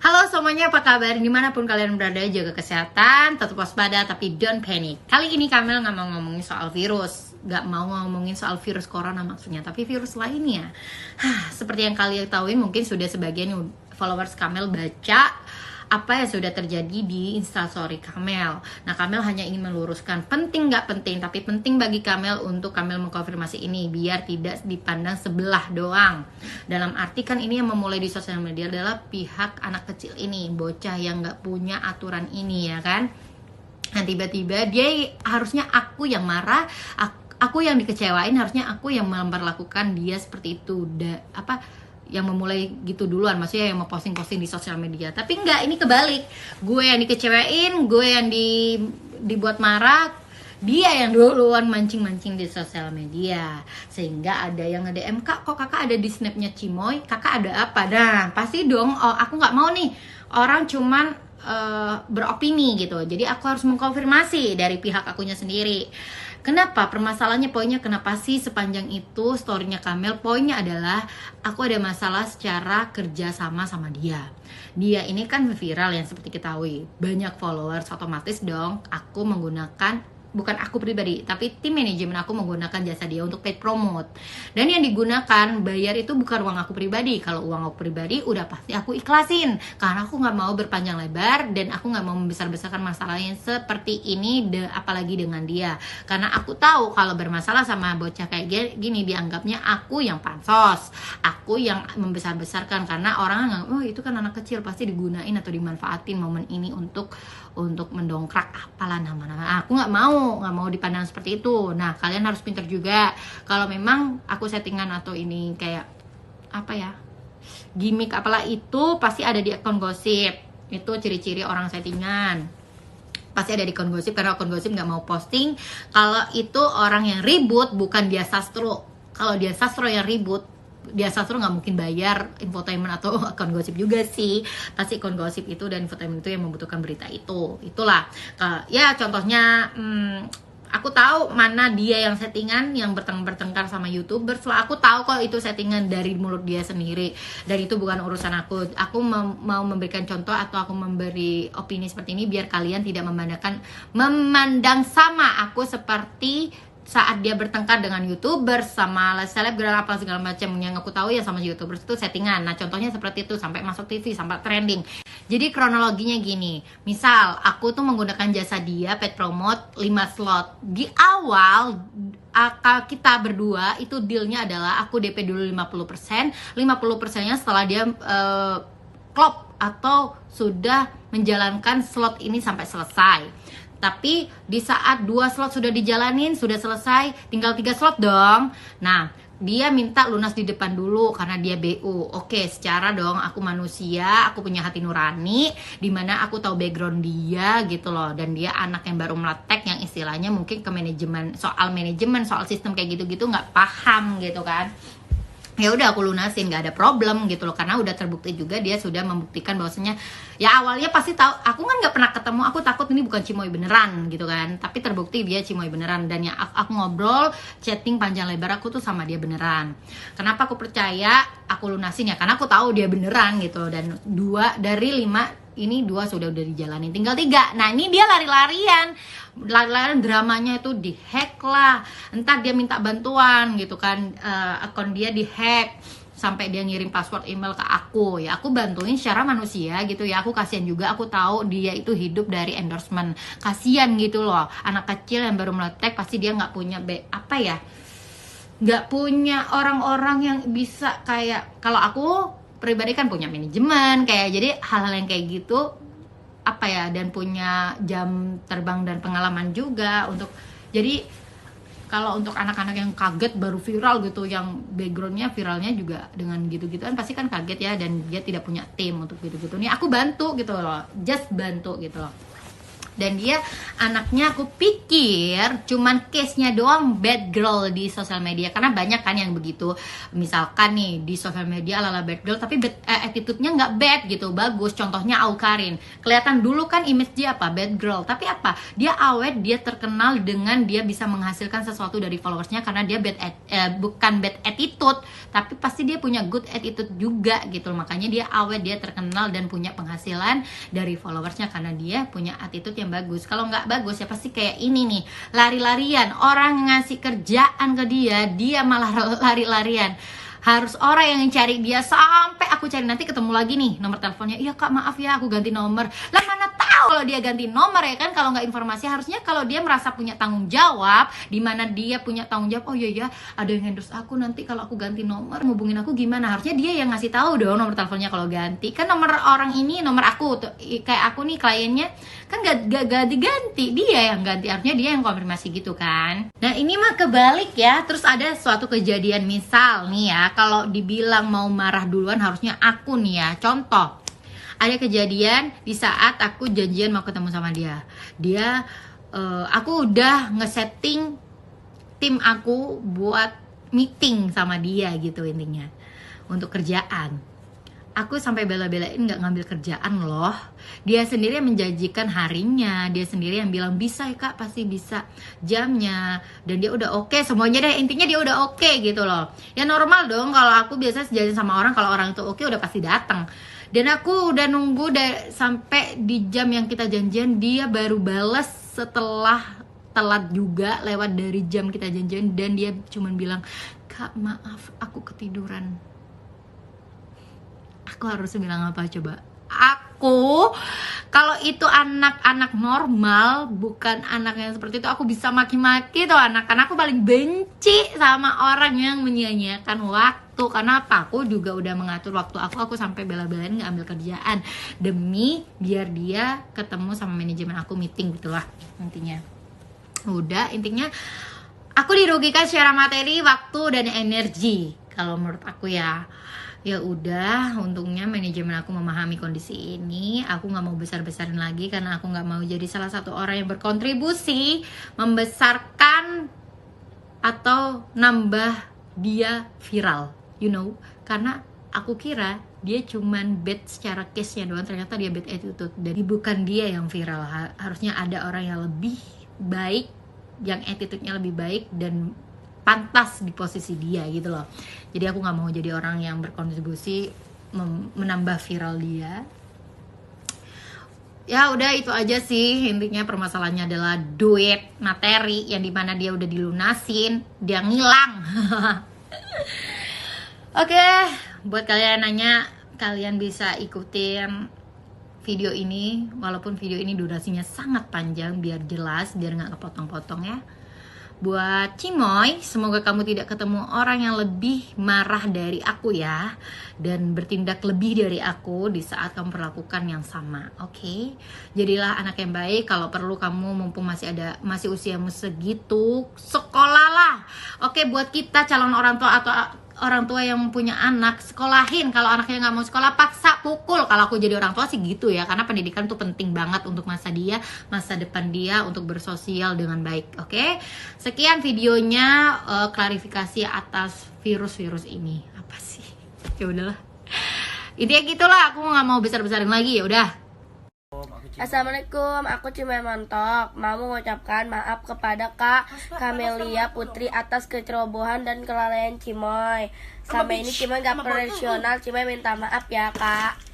Halo semuanya, apa kabar? Dimanapun kalian berada, jaga kesehatan, tetap waspada, tapi don't panic. Kali ini Kamel nggak mau ngomongin soal virus, nggak mau ngomongin soal virus corona maksudnya, tapi virus lainnya. Seperti yang kalian tahuin, mungkin sudah sebagian followers Kamel baca apa yang sudah terjadi di Instastory Kamel. Nah, Kamel hanya ingin meluruskan, penting nggak penting, tapi penting bagi Kamel untuk Kamel mengkonfirmasi ini biar tidak dipandang sebelah doang. Dalam arti kan ini yang memulai di sosial media adalah pihak anak kecil ini, bocah yang nggak punya aturan ini, ya kan? Nah, tiba-tiba dia harusnya aku yang marah, aku yang dikecewain, harusnya aku yang memperlakukan dia seperti itu. Yang memulai gitu duluan, maksudnya yang mau posting-posting di sosial media. Tapi enggak, ini kebalik. Gue yang dikecewain, gue yang dibuat marah, dia yang duluan mancing-mancing di sosial media. Sehingga ada yang nge-DM, kok kakak ada di snapnya Cimoy, kakak ada apa? Nah, pasti dong, aku nggak mau nih orang cuman beropini gitu. Jadi aku harus mengkonfirmasi dari pihak akunya sendiri. Kenapa? Permasalahannya, poinnya kenapa sih sepanjang itu storynya Kamel? Poinnya adalah aku ada masalah secara kerja sama dia. Dia ini kan viral yang seperti ketahui, banyak followers, otomatis dong aku menggunakan, bukan aku pribadi, tapi tim manajemen aku menggunakan jasa dia untuk paid promote. Dan yang digunakan bayar itu bukan uang aku pribadi. Kalau uang aku pribadi udah pasti aku ikhlasin, karena aku nggak mau berpanjang lebar dan aku nggak mau membesar-besarkan masalahnya seperti ini, apalagi dengan dia. Karena aku tahu kalau bermasalah sama bocah kayak gini dianggapnya aku yang pansos, aku yang membesar-besarkan, karena orang nggak, oh itu kan anak kecil pasti digunain atau dimanfaatin momen ini untuk mendongkrak apalah nama-nama. Aku nggak mau dipandang seperti itu. Nah, kalian harus pintar juga. Kalau memang aku settingan atau ini kayak apa ya, gimmick apalah itu, pasti ada di akun gosip. Itu ciri-ciri orang settingan, pasti ada di akun gosip, karena akun gosip nggak mau posting kalau itu orang yang ribut, bukan dia sastro. Kalau dia sastro yang ribut, dia sastro nggak mungkin bayar infotainment atau akun gosip juga sih. Pasti akun gosip itu dan infotainment itu yang membutuhkan berita itu. Itulah ya contohnya. Aku tahu mana dia yang settingan, yang bertengkar sama YouTuber. So, aku tahu kok itu settingan dari mulut dia sendiri, dan itu bukan urusan aku. Aku mau memberikan contoh atau aku memberi opini seperti ini biar kalian tidak memandang sama aku seperti saat dia bertengkar dengan YouTuber sama selebgram apa segala macam. Yang aku tahu ya sama YouTuber itu settingan. Nah, contohnya seperti itu sampai masuk TV, sampai trending. Jadi kronologinya gini, misal aku tuh menggunakan jasa dia paid promote 5 slot. Di awal kita berdua itu dealnya adalah aku DP dulu 50%, 50%-nya setelah dia klop atau sudah menjalankan slot ini sampai selesai. Tapi di saat 2 slot sudah dijalanin, sudah selesai, tinggal 3 slot dong. Nah, dia minta lunas di depan dulu karena dia BU. Oke, secara dong aku manusia, aku punya hati nurani, dimana aku tahu background dia gitu loh. Dan dia anak yang baru meletek, yang istilahnya mungkin ke manajemen, soal sistem kayak gitu-gitu nggak paham gitu kan. Ya udah aku lunasin, nggak ada problem gitu loh, karena udah terbukti juga dia sudah membuktikan bahwasanya ya awalnya pasti tahu, aku kan nggak pernah ketemu, aku takut ini bukan Cimoy beneran gitu kan, tapi terbukti dia Cimoy beneran. Dan ya aku ngobrol chatting panjang lebar aku tuh sama dia beneran. Kenapa aku percaya aku lunasin ya, karena aku tahu dia beneran gitu. Dan 2 dari 5 ini 2 sudah dijalanin, tinggal 3. Nah, ini dia lari-larian dramanya itu dihack lah, entar dia minta bantuan gitu kan, akun dia dihack sampai dia ngirim password email ke aku. Ya aku bantuin secara manusia gitu ya, aku kasihan juga, aku tahu dia itu hidup dari endorsement, kasihan gitu loh, anak kecil yang baru meletek, pasti dia nggak punya nggak punya orang-orang yang bisa kayak, kalau aku pribadi kan punya manajemen kayak, jadi hal-hal yang kayak gitu apa ya, dan punya jam terbang dan pengalaman juga untuk, jadi kalau untuk anak-anak yang kaget baru viral gitu, yang backgroundnya viralnya juga dengan gitu-gitu kan, pasti kan kaget ya, dan dia tidak punya tim untuk gitu-gitu. Nih aku bantu gitu loh, just bantu gitu loh. Dan dia anaknya aku pikir cuman case-nya doang bad girl di sosial media, karena banyak kan yang begitu. Misalkan nih di sosial media ala bad girl tapi attitude-nya nggak bad gitu, bagus. Contohnya Aukarin, kelihatan dulu kan image dia apa, bad girl, tapi apa, dia awet, dia terkenal dengan dia bisa menghasilkan sesuatu dari followersnya karena dia bukan bad attitude, tapi pasti dia punya good attitude juga gitu. Makanya dia awet, dia terkenal dan punya penghasilan dari followersnya karena dia punya attitude yang bagus. Kalau nggak bagus ya pasti kayak ini nih, lari-larian. Orang ngasih kerjaan ke dia, dia malah lari-larian. Harus orang yang cari dia sampai aku cari, nanti ketemu lagi nih nomor teleponnya. Iya kak, maaf ya aku ganti nomor. Lah mana tahu kalau dia ganti nomor ya kan, kalau nggak informasi. Harusnya kalau dia merasa punya tanggung jawab, di mana dia punya tanggung jawab, oh iya ya ada yang endorse aku, nanti kalau aku ganti nomor hubungin aku gimana. Harusnya dia yang ngasih tahu dong nomor teleponnya kalau ganti. Kan nomor orang ini nomor aku tuh, kayak aku nih kliennya kan gak ganti-ganti, dia yang ganti. Harusnya dia yang konfirmasi gitu kan. Nah ini mah kebalik ya. Terus ada suatu kejadian, misal nih ya, kalau dibilang mau marah duluan harusnya aku nih ya. Contoh, ada kejadian di saat aku janjian mau ketemu sama dia. Aku udah ngesetting tim aku buat meeting sama dia gitu intinya, untuk kerjaan. Aku sampai bela-belain gak ngambil kerjaan loh. Dia sendiri yang menjanjikan harinya, dia sendiri yang bilang bisa ya kak, pasti bisa jamnya, dan dia udah oke semuanya deh. Intinya dia udah oke gitu loh. Ya normal dong kalau aku biasa sejalan sama orang, kalau orang itu oke udah pasti datang. Dan aku udah nunggu sampai di jam yang kita janjian, dia baru bales setelah telat juga, lewat dari jam kita janjian. Dan dia cuman bilang, kak maaf aku ketiduran. Aku harus bilang apa coba? Aku kalau itu anak-anak normal, bukan anak yang seperti itu, aku bisa maki-maki tuh anak. Karena aku paling benci sama orang yang menyia-nyiakan waktu. Karena apa? Aku juga udah mengatur waktu aku sampai bela-belain nggak ambil kerjaan demi biar dia ketemu sama manajemen aku, meeting gitulah intinya. Udah, intinya aku dirugikan secara materi, waktu dan energi kalau menurut aku ya. Ya udah, untungnya manajemen aku memahami kondisi ini. Aku nggak mau besar-besarin lagi karena aku nggak mau jadi salah satu orang yang berkontribusi membesarkan atau nambah dia viral, you know. Karena aku kira dia cuman bad secara case-nya doang, ternyata dia bad attitude. Dan bukan dia yang viral, harusnya ada orang yang lebih baik, yang attitude-nya lebih baik dan pantas di posisi dia gitu loh. Jadi aku nggak mau jadi orang yang berkontribusi menambah viral dia. Ya udah itu aja sih intinya. Permasalahannya adalah duit, materi yang dimana dia udah dilunasin, dia ngilang. Oke, buat kalian nanya, kalian bisa ikutin video ini, walaupun video ini durasinya sangat panjang biar jelas, biar nggak kepotong-potong ya. Buat Cimoy, semoga kamu tidak ketemu orang yang lebih marah dari aku ya, dan bertindak lebih dari aku di saat kamu perlakukan yang sama. Oke? Jadilah anak yang baik. Kalau perlu kamu mumpung masih usiamu segitu, sekolahlah. Oke, buat kita calon orang tua atau orang tua yang punya anak, sekolahin. Kalau anaknya nggak mau sekolah, paksa, pukul. Kalau aku jadi orang tua sih gitu ya, karena pendidikan tuh penting banget untuk masa depan dia, untuk bersosial dengan baik. Oke, sekian videonya, klarifikasi atas virus ini. Apa sih? Ya udahlah, intinya gitulah. Aku nggak mau besar-besarin lagi. Ya udah. Assalamualaikum, aku Cimoy Montok. Mau mengucapkan maaf kepada Kak Kamelia Putri atas kecerobohan dan kelalaian Cimoy. Sampai ini Cimoy gak profesional, Cimoy minta maaf ya Kak.